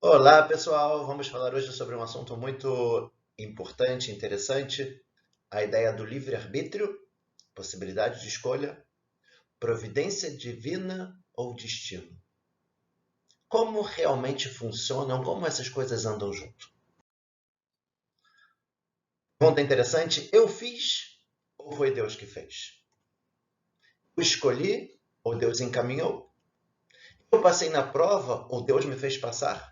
Olá, pessoal! Vamos falar hoje sobre um assunto muito importante e interessante, a ideia do livre-arbítrio, possibilidade de escolha, providência divina ou destino. Como realmente funcionam, como essas coisas andam junto? Pergunta interessante, eu fiz ou foi Deus que fez? Eu escolhi ou Deus encaminhou? Eu passei na prova ou Deus me fez passar?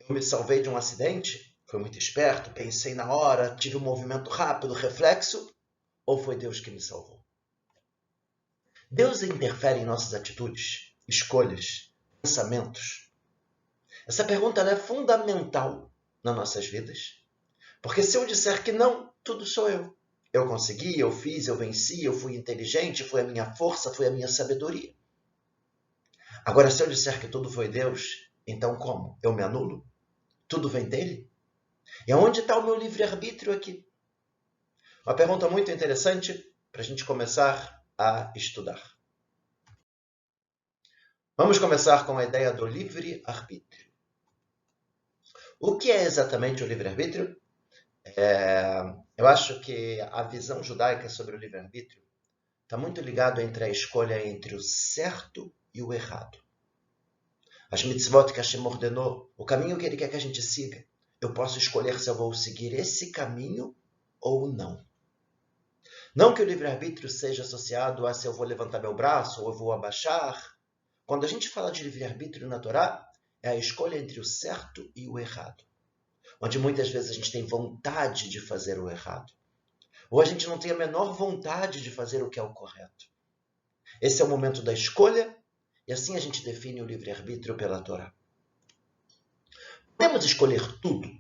Eu me salvei de um acidente? Fui muito esperto, pensei na hora, tive um movimento rápido, reflexo? Ou foi Deus que me salvou? Deus interfere em nossas atitudes, escolhas, pensamentos? Essa pergunta é fundamental nas nossas vidas, porque se eu disser que não, tudo sou eu. Eu consegui, eu fiz, eu venci, eu fui inteligente, foi a minha força, foi a minha sabedoria. Agora, se eu disser que tudo foi Deus, então como? Eu me anulo? Tudo vem dele? E onde está o meu livre-arbítrio aqui? Uma pergunta muito interessante para a gente começar a estudar. Vamos começar com a ideia do livre-arbítrio. O que é exatamente o livre-arbítrio? Eu acho que a visão judaica sobre o livre-arbítrio está muito ligado entre a escolha entre o certo e o errado. As mitzvot que Hashem ordenou, o caminho que ele quer que a gente siga. Eu posso escolher se eu vou seguir esse caminho ou não. Não que o livre-arbítrio seja associado a se eu vou levantar meu braço ou eu vou abaixar. Quando a gente fala de livre-arbítrio na Torá, é a escolha entre o certo e o errado. Onde muitas vezes a gente tem vontade de fazer o errado. Ou a gente não tem a menor vontade de fazer o que é o correto. Esse é o momento da escolha, e assim a gente define o livre-arbítrio pela Torá. Podemos escolher tudo.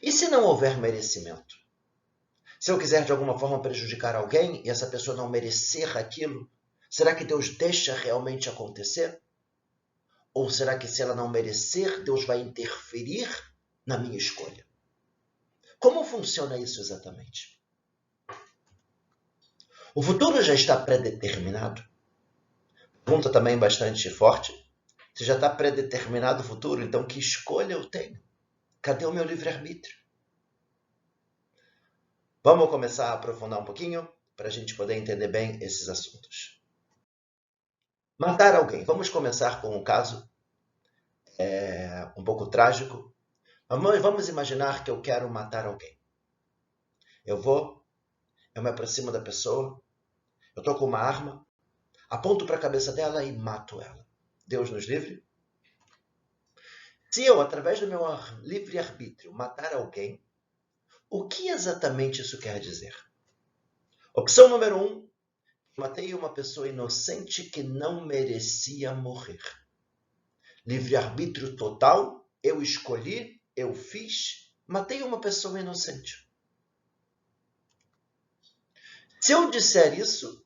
E se não houver merecimento? Se eu quiser de alguma forma prejudicar alguém e essa pessoa não merecer aquilo, será que Deus deixa realmente acontecer? Ou será que se ela não merecer, Deus vai interferir na minha escolha? Como funciona isso exatamente? O futuro já está predeterminado? Pergunta também bastante forte. Se já está predeterminado o futuro, então que escolha eu tenho? Cadê o meu livre-arbítrio? Vamos começar a aprofundar um pouquinho para a gente poder entender bem esses assuntos. Matar alguém. Vamos começar com um caso um pouco trágico. Vamos imaginar que eu quero matar alguém. Eu me aproximo da pessoa, eu estou com uma arma, aponto para a cabeça dela e mato ela. Deus nos livre? Se eu, através do meu livre-arbítrio, matar alguém, o que exatamente isso quer dizer? Opção número 1, matei uma pessoa inocente que não merecia morrer. Livre-arbítrio total, eu escolhi, eu fiz, matei uma pessoa inocente. Se eu disser isso,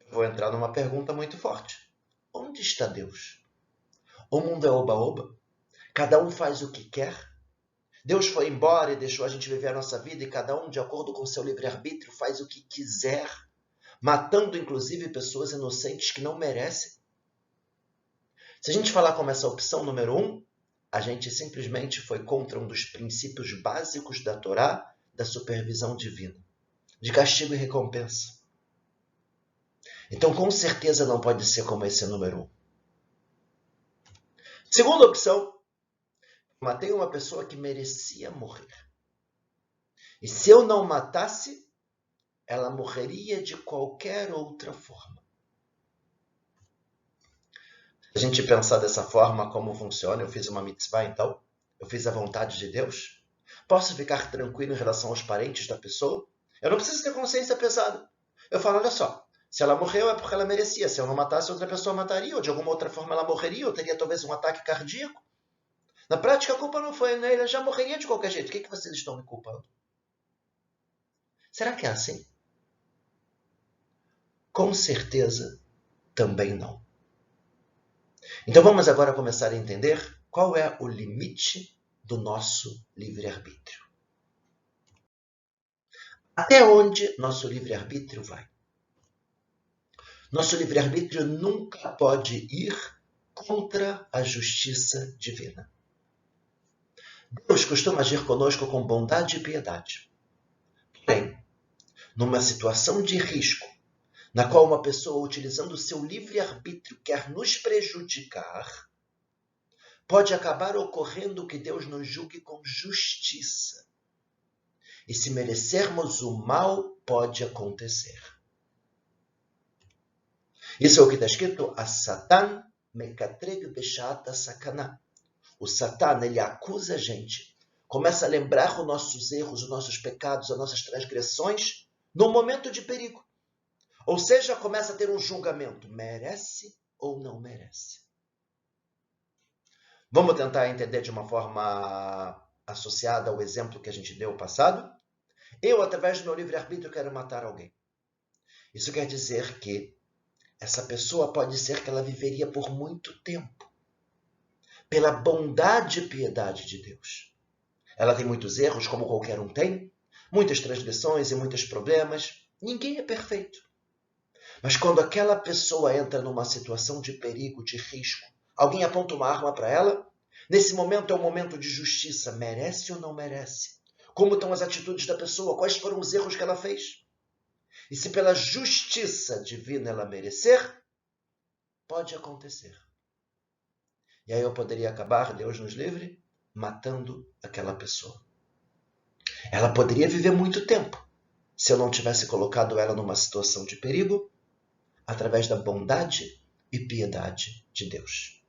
eu vou entrar numa pergunta muito forte. Onde está Deus? O mundo é oba-oba? Cada um faz o que quer? Deus foi embora e deixou a gente viver a nossa vida e cada um, de acordo com seu livre-arbítrio, faz o que quiser, matando inclusive pessoas inocentes que não merecem? Se a gente falar como essa opção número 1, a gente simplesmente foi contra um dos princípios básicos da Torá, da supervisão divina, de castigo e recompensa. Então, com certeza não pode ser como esse número 1. Segunda opção, matei uma pessoa que merecia morrer. E se eu não matasse, ela morreria de qualquer outra forma. Se a gente pensar dessa forma, como funciona, eu fiz uma mitzvah, então, eu fiz a vontade de Deus, posso ficar tranquilo em relação aos parentes da pessoa? Eu não preciso ter consciência pesada. Eu falo, olha só, se ela morreu é porque ela merecia. Se eu não matasse, outra pessoa mataria, ou de alguma outra forma ela morreria, ou teria talvez um ataque cardíaco. Na prática, a culpa não foi nele, ela já morreria de qualquer jeito. O que vocês estão me culpando? Será que é assim? Com certeza, também não. Então vamos agora começar a entender qual é o limite do nosso livre-arbítrio. Até onde nosso livre-arbítrio vai? Nosso livre-arbítrio nunca pode ir contra a justiça divina. Deus costuma agir conosco com bondade e piedade. Porém, numa situação de risco, na qual uma pessoa, utilizando o seu livre-arbítrio, quer nos prejudicar, pode acabar ocorrendo que Deus nos julgue com justiça. E se merecermos o mal, pode acontecer. Isso é o que está escrito, a Satan mekatreg beshata sakana. O Satan, ele acusa a gente, começa a lembrar os nossos erros, os nossos pecados, as nossas transgressões, no momento de perigo. Ou seja, começa a ter um julgamento, merece ou não merece. Vamos tentar entender de uma forma associada ao exemplo que a gente deu no passado? Eu, através do meu livre-arbítrio, quero matar alguém. Isso quer dizer que essa pessoa pode ser que ela viveria por muito tempo, pela bondade e piedade de Deus. Ela tem muitos erros, como qualquer um tem, muitas transgressões e muitos problemas. Ninguém é perfeito. Mas quando aquela pessoa entra numa situação de perigo, de risco, alguém aponta uma arma para ela, nesse momento é um momento de justiça. Merece ou não merece? Como estão as atitudes da pessoa? Quais foram os erros que ela fez? E se pela justiça divina ela merecer, pode acontecer. E aí eu poderia acabar, Deus nos livre, matando aquela pessoa. Ela poderia viver muito tempo, se eu não tivesse colocado ela numa situação de perigo, através da bondade e piedade de Deus.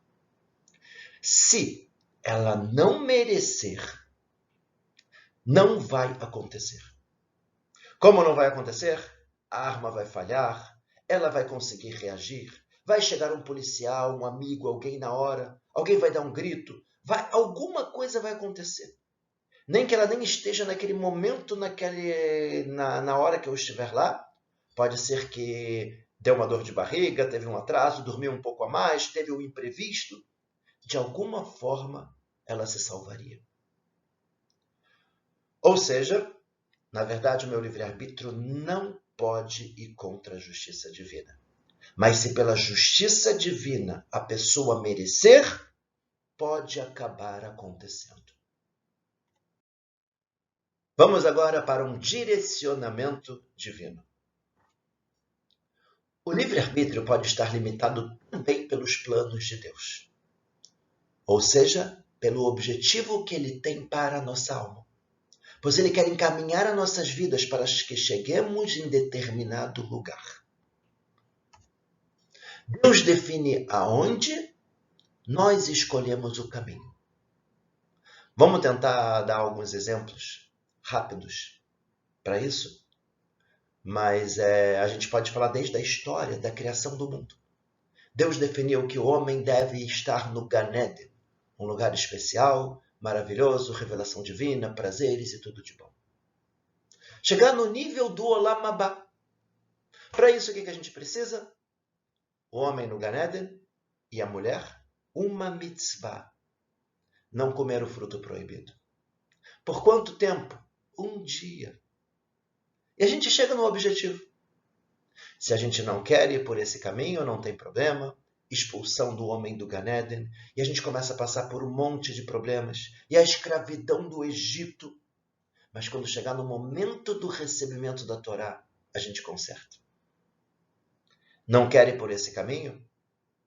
Se ela não merecer, não vai acontecer. Como não vai acontecer? A arma vai falhar, ela vai conseguir reagir, vai chegar um policial, um amigo, alguém na hora, alguém vai dar um grito, alguma coisa vai acontecer. Nem que ela nem esteja naquele momento, na hora que eu estiver lá. Pode ser que deu uma dor de barriga, teve um atraso, dormiu um pouco a mais, teve um imprevisto. De alguma forma, ela se salvaria. Ou seja, na verdade, o meu livre-arbítrio não pode ir contra a justiça divina. Mas se pela justiça divina a pessoa merecer, pode acabar acontecendo. Vamos agora para um direcionamento divino. O livre-arbítrio pode estar limitado também pelos planos de Deus. Ou seja, pelo objetivo que ele tem para a nossa alma. Pois ele quer encaminhar as nossas vidas para que cheguemos em determinado lugar. Deus define aonde, nós escolhemos o caminho. Vamos tentar dar alguns exemplos rápidos para isso? Mas a gente pode falar desde a história da criação do mundo. Deus definiu que o homem deve estar no Gan Eden, um lugar especial, maravilhoso, revelação divina, prazeres e tudo de bom. Chegar no nível do Olam Abá. Para isso, o que a gente precisa? O homem no Gan Eden e a mulher, uma mitzvah. Não comer o fruto proibido. Por quanto tempo? Um dia. E a gente chega no objetivo. Se a gente não quer ir por esse caminho, não tem problema. Expulsão do homem do Gan Eden. E a gente começa a passar por um monte de problemas. E a escravidão do Egito. Mas quando chegar no momento do recebimento da Torá, a gente conserta. Não quer ir por esse caminho?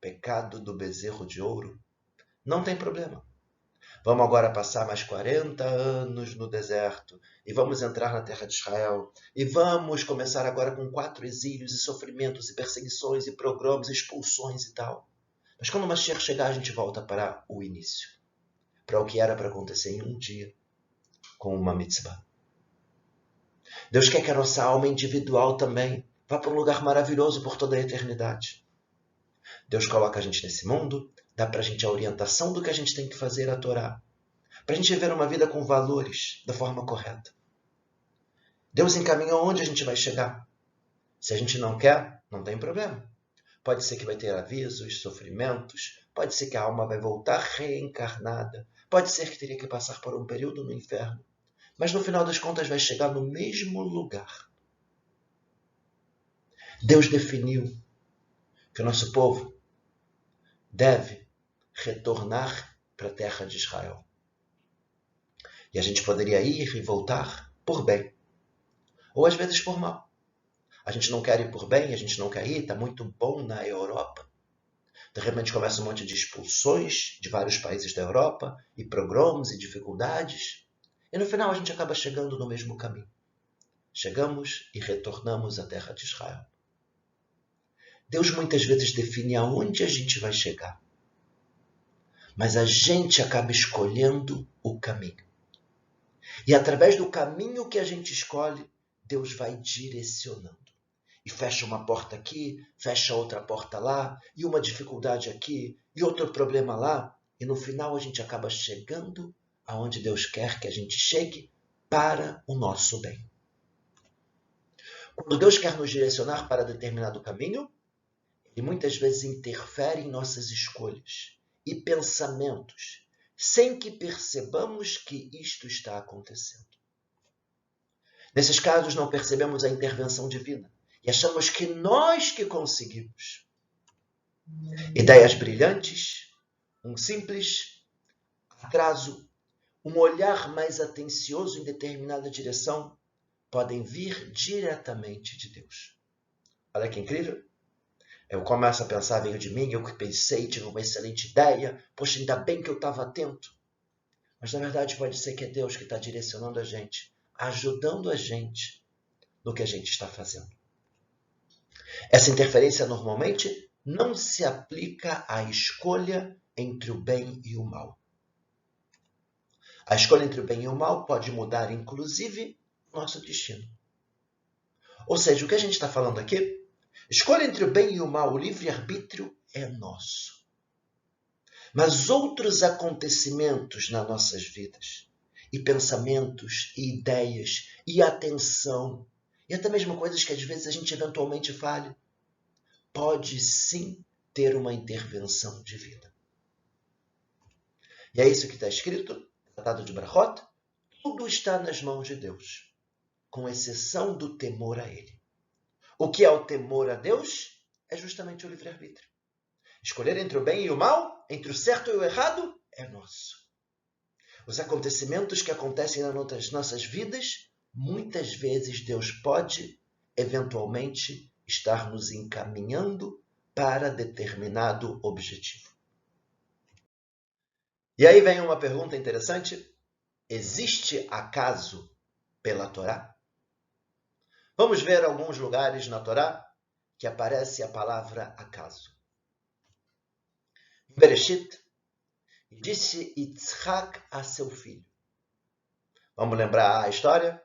Pecado do bezerro de ouro. Não tem problema. Vamos agora passar mais 40 anos no deserto e vamos entrar na terra de Israel. E vamos começar agora com 4 exílios e sofrimentos e perseguições e pogroms, expulsões e tal. Mas quando o Mashiach chegar, a gente volta para o início. Para o que era para acontecer em um dia com uma mitzvah. Deus quer que a nossa alma individual também vá para um lugar maravilhoso por toda a eternidade. Deus coloca a gente nesse mundo, dá para a gente a orientação do que a gente tem que fazer a Torá, para a gente viver uma vida com valores da forma correta. Deus encaminha onde a gente vai chegar. Se a gente não quer, não tem problema. Pode ser que vai ter avisos, sofrimentos, pode ser que a alma vai voltar reencarnada, pode ser que teria que passar por um período no inferno, mas no final das contas vai chegar no mesmo lugar. Deus definiu que o nosso povo deve retornar para a terra de Israel. E a gente poderia ir e voltar por bem, ou às vezes por mal. A gente não quer ir por bem, a gente não quer ir, está muito bom na Europa. De repente começa um monte de expulsões de vários países da Europa, e pogroms e dificuldades. E no final a gente acaba chegando no mesmo caminho. Chegamos e retornamos à terra de Israel. Deus muitas vezes define aonde a gente vai chegar. Mas a gente acaba escolhendo o caminho. E através do caminho que a gente escolhe, Deus vai direcionando. E fecha uma porta aqui, fecha outra porta lá, e uma dificuldade aqui, e outro problema lá. E no final a gente acaba chegando aonde Deus quer que a gente chegue para o nosso bem. Quando Deus quer nos direcionar para determinado caminho, Ele muitas vezes interfere em nossas escolhas e pensamentos, sem que percebamos que isto está acontecendo. Nesses casos, não percebemos a intervenção divina e achamos que nós que conseguimos. Ideias brilhantes, um simples atraso, um olhar mais atencioso em determinada direção podem vir diretamente de Deus. Olha que incrível! Eu começo a pensar, veio de mim, eu que pensei, tive uma excelente ideia, poxa, ainda bem que eu estava atento. Mas na verdade pode ser que é Deus que está direcionando a gente, ajudando a gente no que a gente está fazendo. Essa interferência normalmente não se aplica à escolha entre o bem e o mal. A escolha entre o bem e o mal pode mudar, inclusive, nosso destino. Ou seja, o que a gente está falando aqui, escolha entre o bem e o mal, o livre-arbítrio é nosso. Mas outros acontecimentos nas nossas vidas, e pensamentos, e ideias, e atenção, e até mesmo coisas que às vezes a gente eventualmente fale, pode sim ter uma intervenção divina. E é isso que está escrito no Tratado de Brachot, tudo está nas mãos de Deus, com exceção do temor a Ele. O que é o temor a Deus? É justamente o livre-arbítrio. Escolher entre o bem e o mal, entre o certo e o errado, é nosso. Os acontecimentos que acontecem nas nossas vidas, muitas vezes Deus pode, eventualmente, estar nos encaminhando para determinado objetivo. E aí vem uma pergunta interessante. Existe acaso pela Torá? Vamos ver alguns lugares na Torá que aparece a palavra acaso. Em Bereshit, disse Yitzhak a seu filho. Vamos lembrar a história?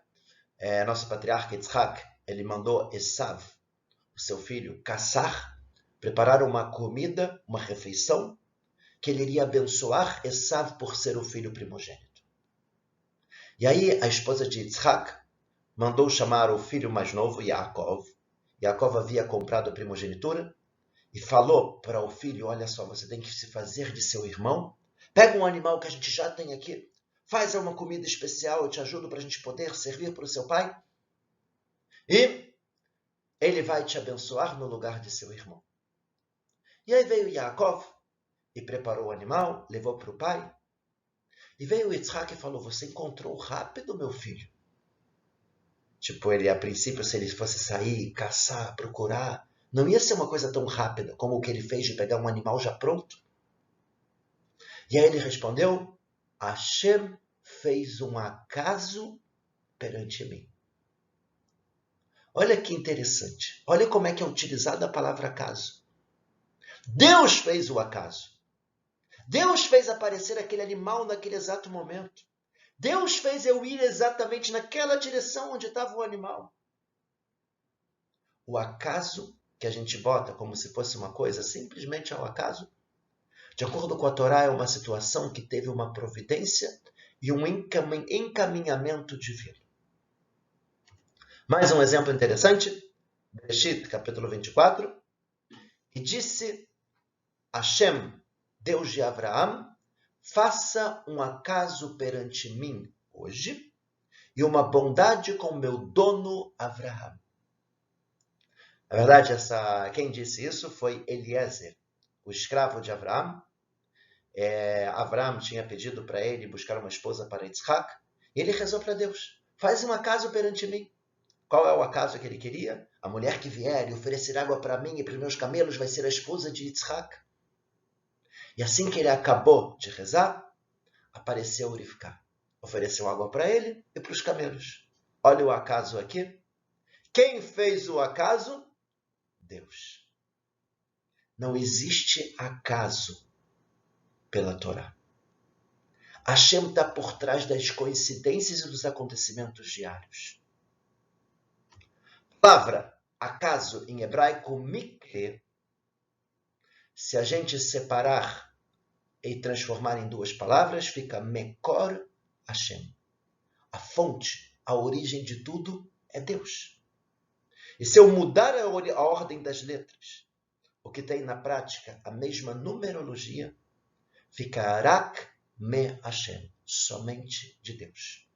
Nosso patriarca Yitzhak, ele mandou Esav, o seu filho, caçar, preparar uma comida, uma refeição, que ele iria abençoar Esav por ser o filho primogênito. E aí a esposa de Yitzhak mandou chamar o filho mais novo, Yaakov. Yaakov havia comprado a primogenitura e falou para o filho, olha só, você tem que se fazer de seu irmão, pega um animal que a gente já tem aqui, faz uma comida especial, eu te ajudo para a gente poder servir para o seu pai, e ele vai te abençoar no lugar de seu irmão. E aí veio Yaakov e preparou o animal, levou para o pai, e veio Yitzhak e falou, você encontrou rápido, meu filho. Tipo, ele a princípio, se ele fosse sair, caçar, procurar, não ia ser uma coisa tão rápida como o que ele fez de pegar um animal já pronto. E aí ele respondeu, Hashem fez um acaso perante mim. Olha que interessante. Olha como é que é utilizada a palavra acaso. Deus fez o acaso. Deus fez aparecer aquele animal naquele exato momento. Deus fez eu ir exatamente naquela direção onde estava o animal. O acaso que a gente bota como se fosse uma coisa simplesmente ao acaso, de acordo com a Torá, é uma situação que teve uma providência e um encaminhamento divino. Mais um exemplo interessante, Bereshit, capítulo 24, e disse Hashem, Deus de Abraão, faça um acaso perante mim hoje e uma bondade com meu dono Abraão. Na verdade, quem disse isso foi Eliezer, o escravo de Abraão, Abraão tinha pedido para ele buscar uma esposa para Isaac, e ele rezou para Deus: faz um acaso perante mim. Qual é o acaso que ele queria? A mulher que vier e oferecer água para mim e para os meus camelos vai ser a esposa de Isaac. E assim que ele acabou de rezar, apareceu Rivka. Ofereceu água para ele e para os camelos. Olha o acaso aqui. Quem fez o acaso? Deus. Não existe acaso pela Torá. Hashem está por trás das coincidências e dos acontecimentos diários. A palavra acaso em hebraico, mikre, se a gente separar e transformar em duas palavras, fica Mekor Hashem. A fonte, a origem de tudo é Deus. E se eu mudar a ordem das letras, o que tem na prática a mesma numerologia, fica Arak Me Hashem, somente de Deus.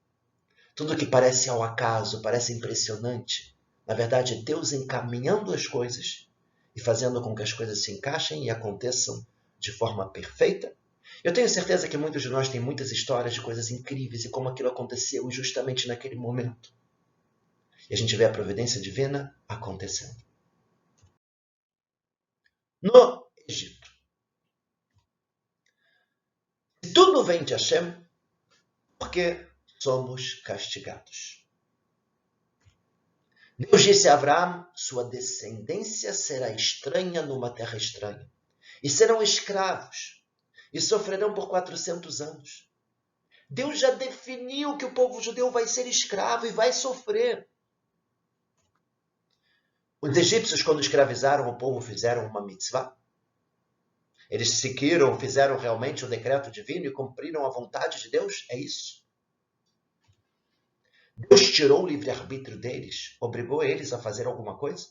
Tudo que parece ao acaso, parece impressionante, na verdade é Deus encaminhando as coisas e fazendo com que as coisas se encaixem e aconteçam de forma perfeita. Eu tenho certeza que muitos de nós têm muitas histórias de coisas incríveis e como aquilo aconteceu justamente naquele momento. E a gente vê a providência divina acontecendo. No Egito. Se tudo vem de Hashem, por que somos castigados? Deus disse a Abraão: sua descendência será estranha numa terra estranha. E serão escravos. E sofrerão por 400 anos. Deus já definiu que o povo judeu vai ser escravo e vai sofrer. Os egípcios, quando escravizaram o povo, fizeram uma mitzvah. Eles seguiram, fizeram realmente o decreto divino e cumpriram a vontade de Deus? É isso. Deus tirou o livre-arbítrio deles, obrigou eles a fazer alguma coisa?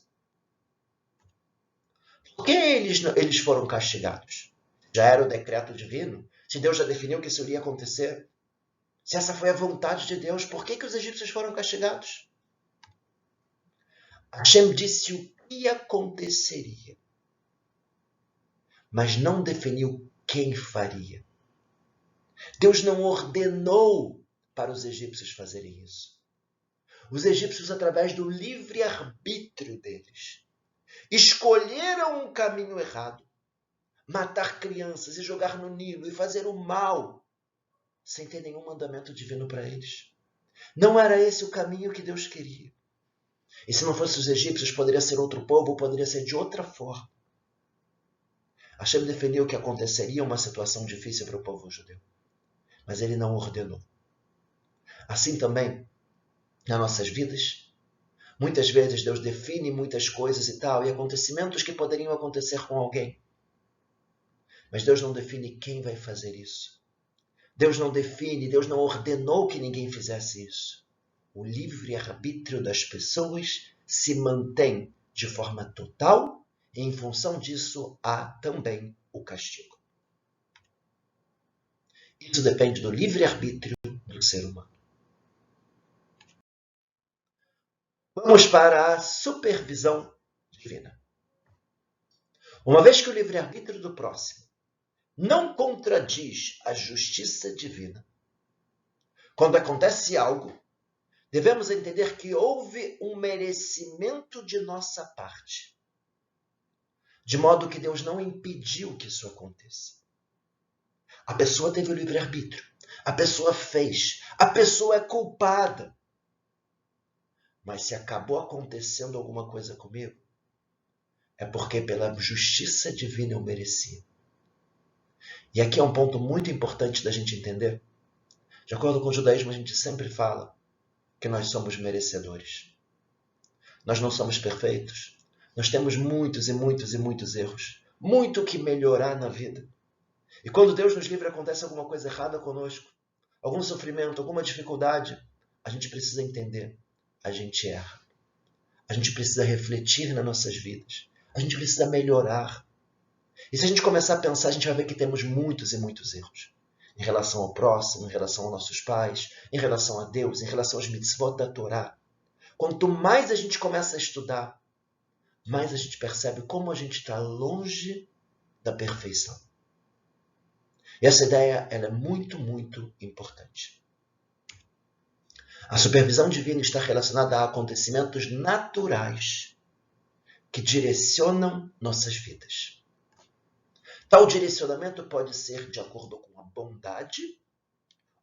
Por que eles foram castigados? Já era o decreto divino? Se Deus já definiu que isso iria acontecer? Se essa foi a vontade de Deus, por que os egípcios foram castigados? Hashem disse o que aconteceria, mas não definiu quem faria. Deus não ordenou para os egípcios fazerem isso. Os egípcios, através do livre-arbítrio deles, escolheram um caminho errado, matar crianças e jogar no Nilo e fazer o mal, sem ter nenhum mandamento divino para eles. Não era esse o caminho que Deus queria. E se não fosse os egípcios, poderia ser outro povo, poderia ser de outra forma. Hashem definiu que aconteceria uma situação difícil para o povo judeu, mas ele não ordenou. Assim também, nas nossas vidas, muitas vezes Deus define muitas coisas e tal, e acontecimentos que poderiam acontecer com alguém. Mas Deus não define quem vai fazer isso. Deus não define, Deus não ordenou que ninguém fizesse isso. O livre-arbítrio das pessoas se mantém de forma total e, em função disso, há também o castigo. Isso depende do livre-arbítrio do ser humano. Vamos para a supervisão divina. Uma vez que o livre-arbítrio do próximo não contradiz a justiça divina, quando acontece algo, devemos entender que houve um merecimento de nossa parte, de modo que Deus não impediu que isso aconteça. A pessoa teve o livre-arbítrio, a pessoa fez, a pessoa é culpada. Mas se acabou acontecendo alguma coisa comigo, é porque pela justiça divina eu merecia. E aqui é um ponto muito importante da gente entender. De acordo com o judaísmo, a gente sempre fala que nós somos merecedores. Nós não somos perfeitos. Nós temos muitos e muitos e muitos erros. Muito que melhorar na vida. E quando Deus nos livra, acontece alguma coisa errada conosco, algum sofrimento, alguma dificuldade, a gente precisa entender. A gente erra. A gente precisa refletir nas nossas vidas. A gente precisa melhorar. E se a gente começar a pensar, a gente vai ver que temos muitos e muitos erros. Em relação ao próximo, em relação aos nossos pais, em relação a Deus, em relação aos mitzvot da Torá. Quanto mais a gente começa a estudar, mais a gente percebe como a gente está longe da perfeição. E essa ideia ela é muito, muito importante. A supervisão divina está relacionada a acontecimentos naturais que direcionam nossas vidas. Tal direcionamento pode ser de acordo com a bondade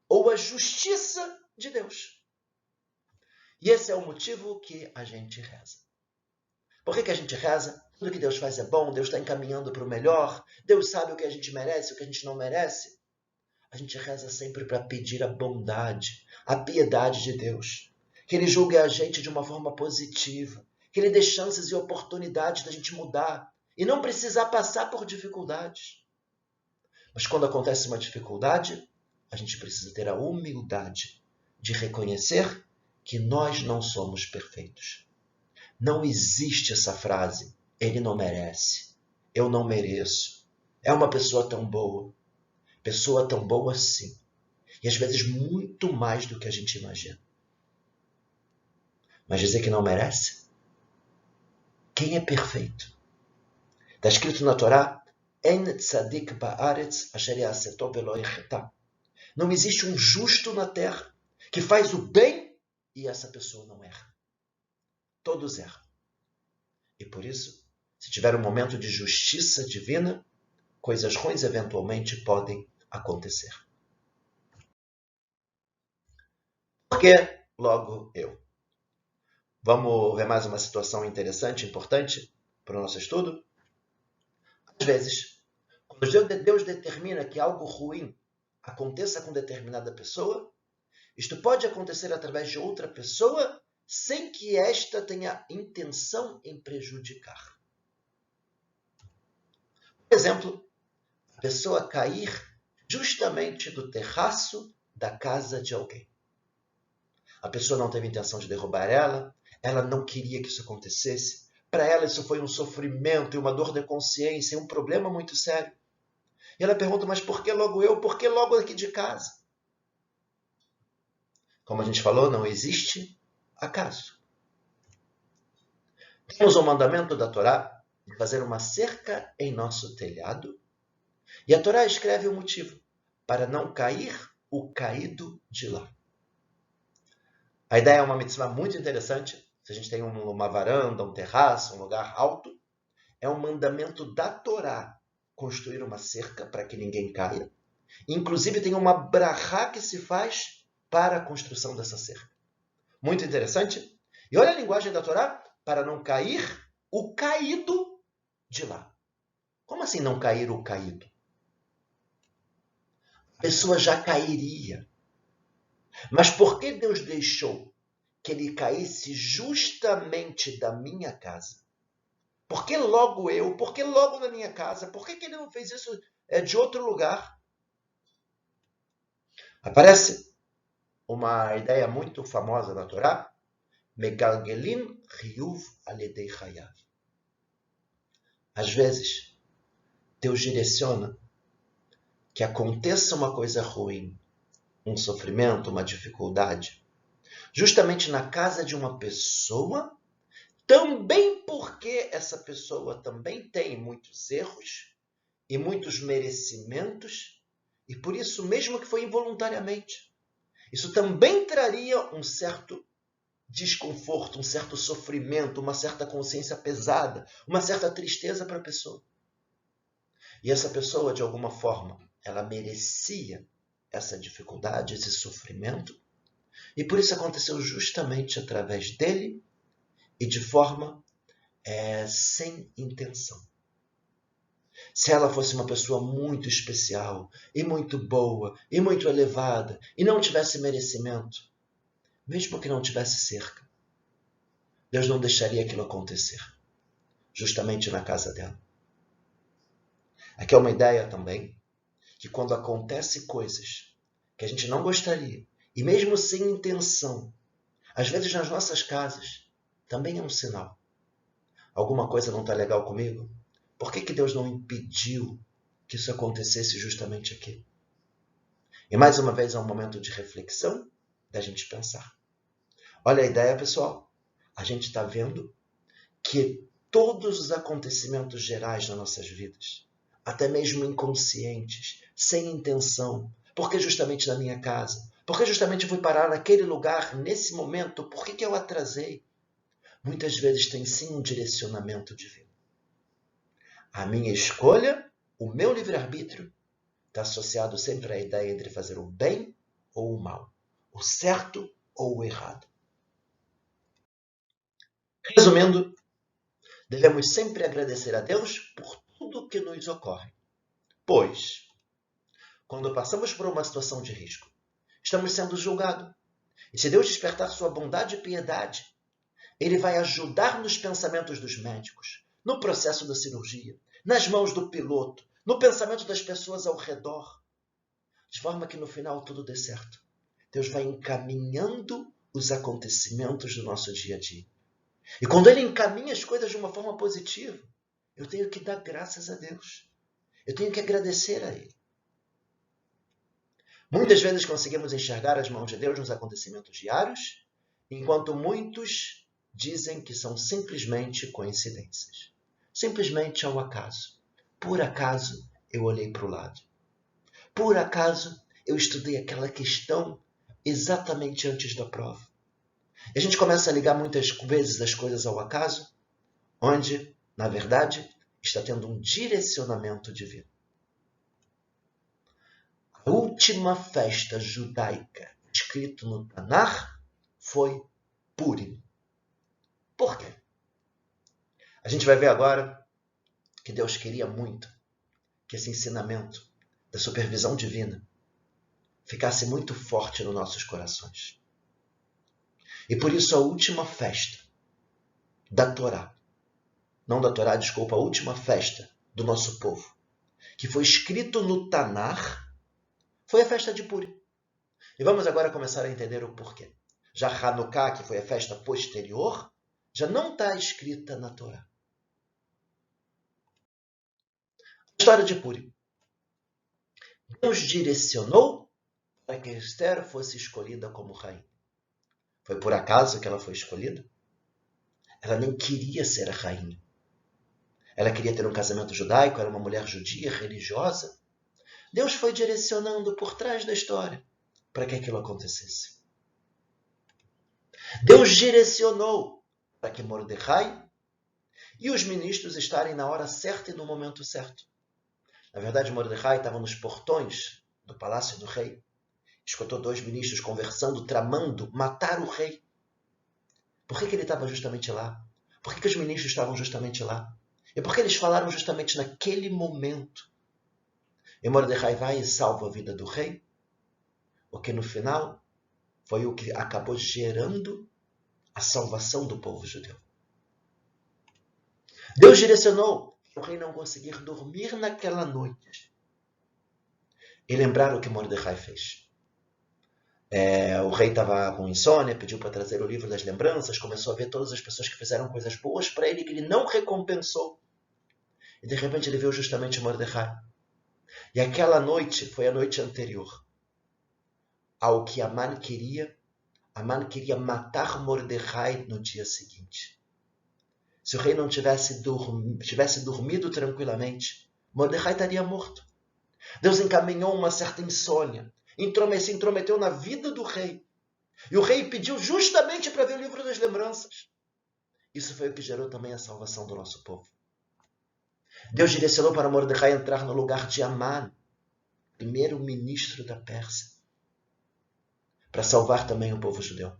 ou a justiça de Deus. E esse é o motivo que a gente reza. Por que a gente reza? Tudo que Deus faz é bom, Deus está encaminhando para o melhor, Deus sabe o que a gente merece, o que a gente não merece. A gente reza sempre para pedir a bondade, a piedade de Deus. Que Ele julgue a gente de uma forma positiva, que Ele dê chances e oportunidades da gente mudar e não precisar passar por dificuldades. Mas quando acontece uma dificuldade, a gente precisa ter a humildade de reconhecer que nós não somos perfeitos. Não existe essa frase, ele não merece, eu não mereço. É uma pessoa tão boa sim. E às vezes muito mais do que a gente imagina. Mas dizer que não merece? Quem é perfeito? Está escrito na Torá, En tzadik ba'aretz asher ya'aseto velo yechetá. Não existe um justo na terra que faz o bem e essa pessoa não erra. Todos erram. E por isso, se tiver um momento de justiça divina, coisas ruins eventualmente podem acontecer. Por que logo eu? Vamos ver mais uma situação interessante, importante para o nosso estudo? Às vezes, quando Deus determina que algo ruim aconteça com determinada pessoa, isto pode acontecer através de outra pessoa sem que esta tenha intenção em prejudicar. Por exemplo, a pessoa cair justamente do terraço da casa de alguém. A pessoa não teve intenção de derrubar ela não queria que isso acontecesse. Para ela isso foi um sofrimento e uma dor de consciência, um problema muito sério. E ela pergunta, mas por que logo eu? Por que logo aqui de casa? Como a gente falou, não existe acaso. Temos o mandamento da Torá de fazer uma cerca em nosso telhado. E a Torá escreve o motivo, para não cair o caído de lá. A ideia é uma mitzvah muito interessante. Se a gente tem uma varanda, um terraço, um lugar alto, é um mandamento da Torá construir uma cerca para que ninguém caia. Inclusive tem uma brachá que se faz para a construção dessa cerca. Muito interessante. E olha a linguagem da Torá, para não cair o caído de lá. Como assim não cair o caído? A pessoa já cairia. Mas por que Deus deixou que ele caísse justamente da minha casa? Por que logo eu? Por que logo na minha casa? Por que ele não fez isso de outro lugar? Aparece uma ideia muito famosa na Torá, Megalgelin Riyuv Aledei Chayav. Às vezes, Deus direciona que aconteça uma coisa ruim, um sofrimento, uma dificuldade, justamente na casa de uma pessoa, também porque essa pessoa também tem muitos erros e muitos merecimentos, e por isso, mesmo que foi involuntariamente, isso também traria um certo desconforto, um certo sofrimento, uma certa consciência pesada, uma certa tristeza para a pessoa. E essa pessoa, de alguma forma, ela merecia essa dificuldade, esse sofrimento, e por isso aconteceu justamente através dele e de forma sem intenção. Se ela fosse uma pessoa muito especial, e muito boa, e muito elevada, e não tivesse merecimento, mesmo que não tivesse cerca, Deus não deixaria aquilo acontecer, justamente na casa dela. Aqui é uma ideia também, que quando acontecem coisas que a gente não gostaria, e mesmo sem intenção, às vezes nas nossas casas, também é um sinal. Alguma coisa não está legal comigo? Por que Deus não impediu que isso acontecesse justamente aqui? E mais uma vez é um momento de reflexão, da gente pensar. Olha a ideia, pessoal. A gente está vendo que todos os acontecimentos gerais nas nossas vidas, até mesmo inconscientes, sem intenção. Por que justamente na minha casa? Por que justamente fui parar naquele lugar, nesse momento? Por que eu atrasei? Muitas vezes tem sim um direcionamento divino. A minha escolha, o meu livre-arbítrio, está associado sempre à ideia entre fazer o bem ou o mal, o certo ou o errado. Resumindo, devemos sempre agradecer a Deus por tudo que nos ocorre, pois, quando passamos por uma situação de risco, estamos sendo julgados. E se Deus despertar sua bondade e piedade, Ele vai ajudar nos pensamentos dos médicos, no processo da cirurgia, nas mãos do piloto, no pensamento das pessoas ao redor, de forma que no final tudo dê certo. Deus vai encaminhando os acontecimentos do nosso dia a dia. E quando Ele encaminha as coisas de uma forma positiva, eu tenho que dar graças a Deus. Eu tenho que agradecer a Ele. Muitas vezes conseguimos enxergar as mãos de Deus nos acontecimentos diários, enquanto muitos dizem que são simplesmente coincidências. Simplesmente ao acaso. Por acaso eu olhei para o lado. Por acaso eu estudei aquela questão exatamente antes da prova. E a gente começa a ligar muitas vezes as coisas ao acaso, onde, na verdade, está tendo um direcionamento divino. A última festa judaica escrito no Tanakh foi Purim. Por quê? A gente vai ver agora que Deus queria muito que esse ensinamento da supervisão divina ficasse muito forte nos nossos corações. E por isso a última festa da Torá, não da Torá, desculpa, a última festa do nosso povo, que foi escrito no Tanakh, foi a festa de Purim. E vamos agora começar a entender o porquê. Já Hanukkah, que foi a festa posterior, já não está escrita na Torá. A história de Purim. Deus direcionou para que Esther fosse escolhida como rainha. Foi por acaso que ela foi escolhida? Ela nem queria ser a rainha. Ela queria ter um casamento judaico, era uma mulher judia, religiosa. Deus foi direcionando por trás da história para que aquilo acontecesse. Deus direcionou para que Mordecai e os ministros estarem na hora certa e no momento certo. Na verdade, Mordecai estava nos portões do palácio do rei. Escutou dois ministros conversando, tramando matar o rei. Por que ele estava justamente lá? Por que os ministros estavam justamente lá? E por que eles falaram justamente naquele momento? E Mordecai vai e salva a vida do rei, o que no final foi o que acabou gerando a salvação do povo judeu. Deus direcionou para o rei não conseguir dormir naquela noite. E lembrar o que Mordecai fez. O rei estava com insônia, pediu para trazer o livro das lembranças, começou a ver todas as pessoas que fizeram coisas boas para ele, que ele não recompensou. E de repente ele viu justamente Mordecai. E aquela noite foi a noite anterior ao que Amã queria. Amã queria matar Mordecai no dia seguinte. Se o rei não tivesse dormido tranquilamente, Mordecai estaria morto. Deus encaminhou uma certa insônia, se intrometeu na vida do rei. E o rei pediu justamente para ver o livro das lembranças. Isso foi o que gerou também a salvação do nosso povo. Deus direcionou para Mordecai entrar no lugar de Amã, primeiro ministro da Pérsia, para salvar também o povo judeu.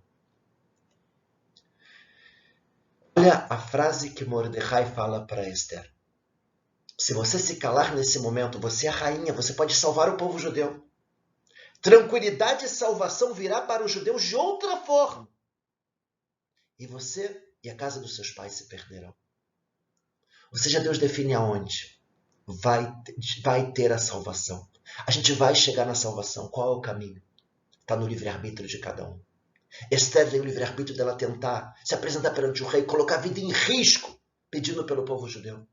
Olha a frase que Mordecai fala para Esther. Se você se calar nesse momento, você é a rainha, você pode salvar o povo judeu. Tranquilidade e salvação virá para os judeus de outra forma. E você e a casa dos seus pais se perderão. Ou seja, Deus define aonde vai ter a salvação. A gente vai chegar na salvação. Qual é o caminho? Está no livre-arbítrio de cada um. Esther tem o livre-arbítrio dela tentar se apresentar perante o rei, colocar a vida em risco, pedindo pelo povo judeu.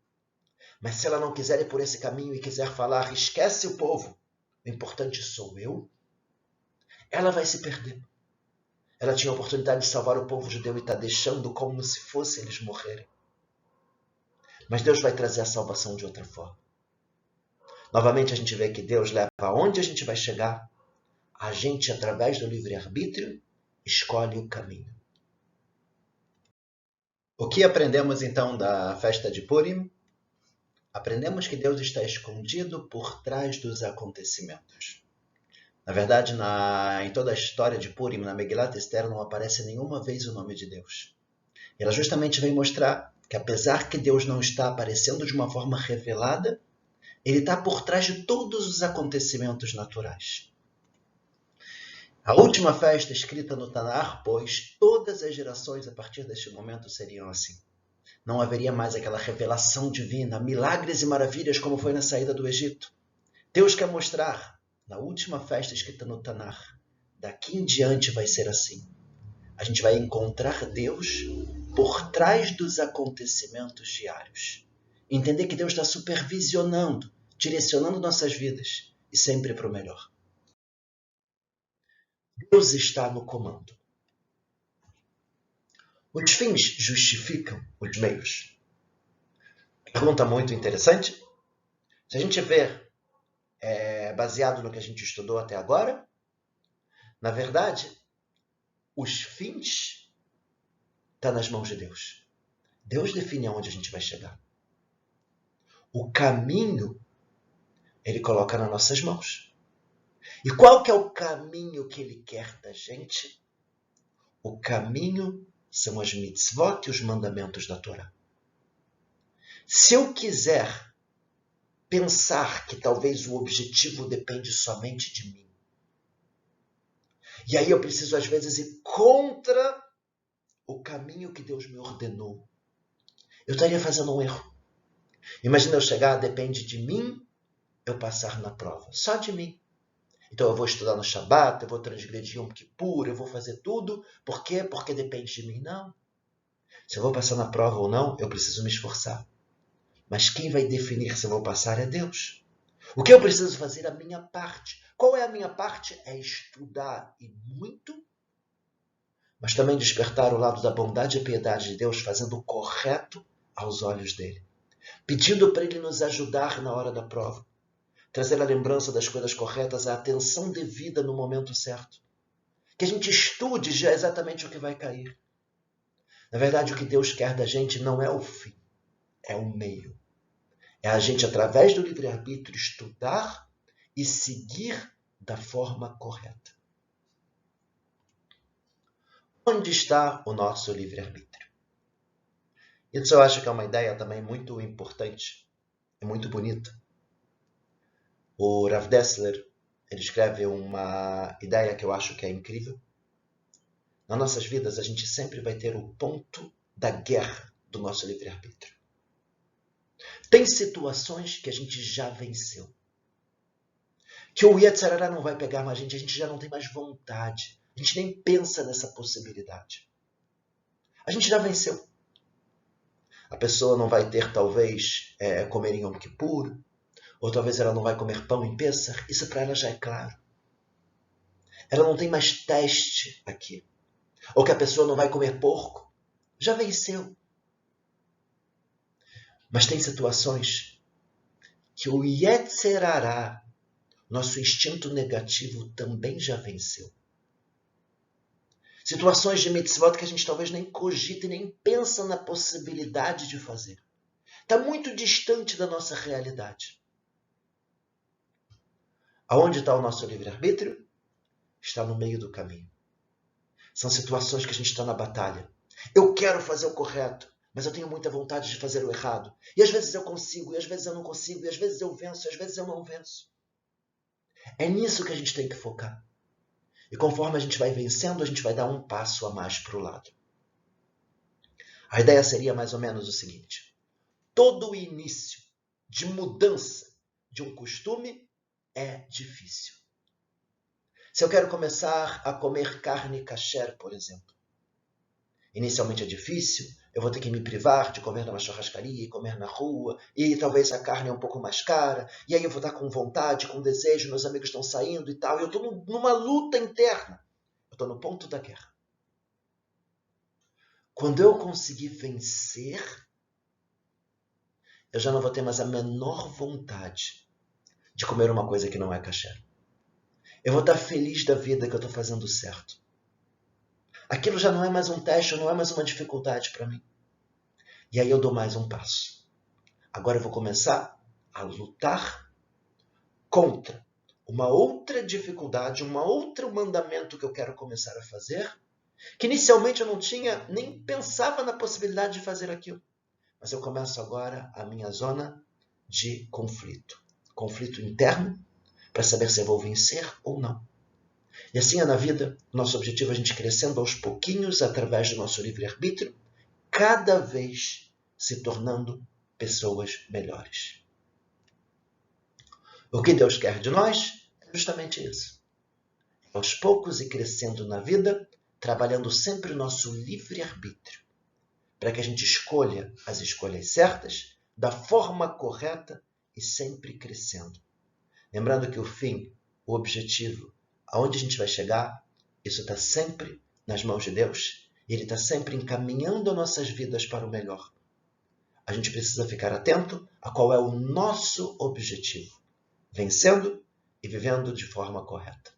Mas se ela não quiser ir por esse caminho e quiser falar, esquece o povo, o importante sou eu, ela vai se perder. Ela tinha a oportunidade de salvar o povo judeu e está deixando como se fosse eles morrerem. Mas Deus vai trazer a salvação de outra forma. Novamente a gente vê que Deus leva aonde a gente vai chegar. A gente, através do livre-arbítrio, escolhe o caminho. O que aprendemos então da festa de Purim? Aprendemos que Deus está escondido por trás dos acontecimentos. Na verdade, em toda a história de Purim, na Megilat Esther, não aparece nenhuma vez o nome de Deus. Ela justamente vem mostrar que, apesar que Deus não está aparecendo de uma forma revelada, ele está por trás de todos os acontecimentos naturais. A última festa escrita no Tanar, pois todas as gerações a partir deste momento seriam assim. Não haveria mais aquela revelação divina, milagres e maravilhas como foi na saída do Egito. Deus quer mostrar, na última festa escrita no Tanar, daqui em diante vai ser assim. A gente vai encontrar Deus por trás dos acontecimentos diários. Entender que Deus está supervisionando, direcionando nossas vidas e sempre para o melhor. Deus está no comando. Os fins justificam os meios. Pergunta muito interessante. Se a gente ver, baseado no que a gente estudou até agora, na verdade, os fins estão nas mãos de Deus. Deus define aonde a gente vai chegar. O caminho, ele coloca nas nossas mãos. E qual que é o caminho que ele quer da gente? O caminho são as mitzvot e os mandamentos da Torá. Se eu quiser pensar que talvez o objetivo depende somente de mim, e aí eu preciso às vezes ir contra o caminho que Deus me ordenou, eu estaria fazendo um erro. Imagina eu chegar, depende de mim, eu passar na prova, só de mim. Então eu vou estudar no Shabat, eu vou transgredir Yom Kippur, eu vou fazer tudo. Por quê? Porque depende de mim? Não. Se eu vou passar na prova ou não, eu preciso me esforçar. Mas quem vai definir se eu vou passar é Deus. O que eu preciso fazer é a minha parte. Qual é a minha parte? É estudar e muito, mas também despertar o lado da bondade e piedade de Deus, fazendo o correto aos olhos dele. Pedindo para ele nos ajudar na hora da prova. Trazer a lembrança das coisas corretas, a atenção devida no momento certo. Que a gente estude já exatamente o que vai cair. Na verdade, o que Deus quer da gente não é o fim, é o meio. É a gente, através do livre-arbítrio, estudar e seguir da forma correta. Onde está o nosso livre-arbítrio? Isso eu acho que é uma ideia também muito importante e muito bonita. O Rav Dessler, ele escreve uma ideia que eu acho que é incrível. Nas nossas vidas, a gente sempre vai ter o ponto da guerra do nosso livre-arbítrio. Tem situações que a gente já venceu. Que o Yetzer Hara não vai pegar mais a gente já não tem mais vontade. A gente nem pensa nessa possibilidade. A gente já venceu. A pessoa não vai ter, talvez, comer em Yom Kippur, ou talvez ela não vai comer pão em Pessach. Isso para ela já é claro. Ela não tem mais teste aqui. Ou que a pessoa não vai comer porco. Já venceu. Mas tem situações que o Yetzer Hara, nosso instinto negativo, também já venceu. Situações de mitzvot que a gente talvez nem cogita e nem pensa na possibilidade de fazer. Está muito distante da nossa realidade. Aonde está o nosso livre-arbítrio? Está no meio do caminho. São situações que a gente está na batalha. Eu quero fazer o correto, mas eu tenho muita vontade de fazer o errado. E às vezes eu consigo, e às vezes eu não consigo, e às vezes eu venço, e às vezes eu não venço. É nisso que a gente tem que focar. E conforme a gente vai vencendo, a gente vai dar um passo a mais para o lado. A ideia seria mais ou menos o seguinte. Todo o início de mudança de um costume é difícil. Se eu quero começar a comer carne kasher, por exemplo, inicialmente é difícil, eu vou ter que me privar de comer numa churrascaria e comer na rua, e talvez a carne é um pouco mais cara, e aí eu vou estar com vontade, com desejo, meus amigos estão saindo e tal, e eu estou numa luta interna. Eu estou no ponto da guerra. Quando eu conseguir vencer, eu já não vou ter mais a menor vontade de comer uma coisa que não é kasher. Eu vou estar feliz da vida que eu estou fazendo certo. Aquilo já não é mais um teste, não é mais uma dificuldade para mim. E aí eu dou mais um passo. Agora eu vou começar a lutar contra uma outra dificuldade, um outro mandamento que eu quero começar a fazer, que inicialmente eu não tinha, nem pensava na possibilidade de fazer aquilo. Mas eu começo agora a minha zona de conflito. Conflito interno, para saber se eu vou vencer ou não. E assim é na vida, nosso objetivo é a gente crescendo aos pouquinhos, através do nosso livre-arbítrio, cada vez se tornando pessoas melhores. O que Deus quer de nós é justamente isso. Aos poucos e crescendo na vida, trabalhando sempre o nosso livre-arbítrio, para que a gente escolha as escolhas certas, da forma correta e sempre crescendo. Lembrando que o fim, o objetivo, aonde a gente vai chegar, isso está sempre nas mãos de Deus. E Ele está sempre encaminhando nossas vidas para o melhor. A gente precisa ficar atento a qual é o nosso objetivo, vencendo e vivendo de forma correta.